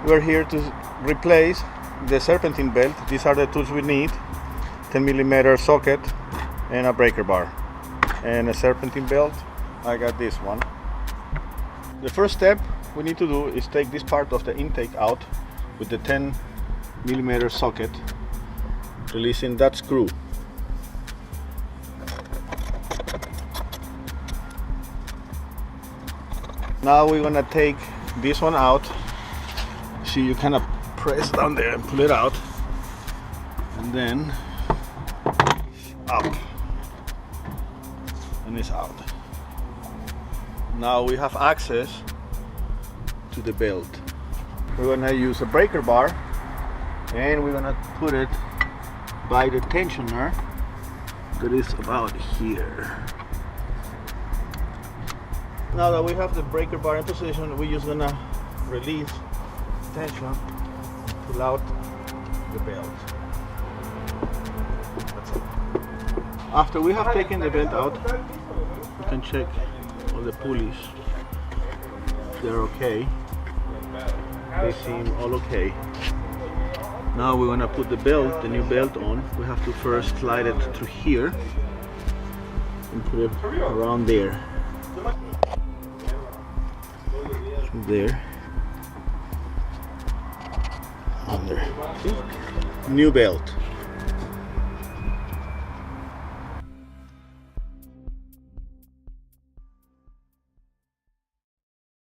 We're here to replace the serpentine belt. These are the tools we need: 10mm socket and a breaker bar and a serpentine belt. I got this one. The first step we need to do is take this part of the intake out with the 10mm socket, releasing that screw. Now we're gonna take this one out. See, you kind of press down there and pull it out, and then up, and it's out. Now we have access to the belt. We're gonna use a breaker bar, and we're gonna put it by the tensioner that is about here. Now that we have the breaker bar in position, we're just gonna release tension, pull out the belt. That's it. After we have taken the belt out, you can check all the pulleys. They're okay. They seem all okay. Now we're gonna put the belt, the new belt on. We have to first slide it through here and put it around there. Through there. Under. New belt.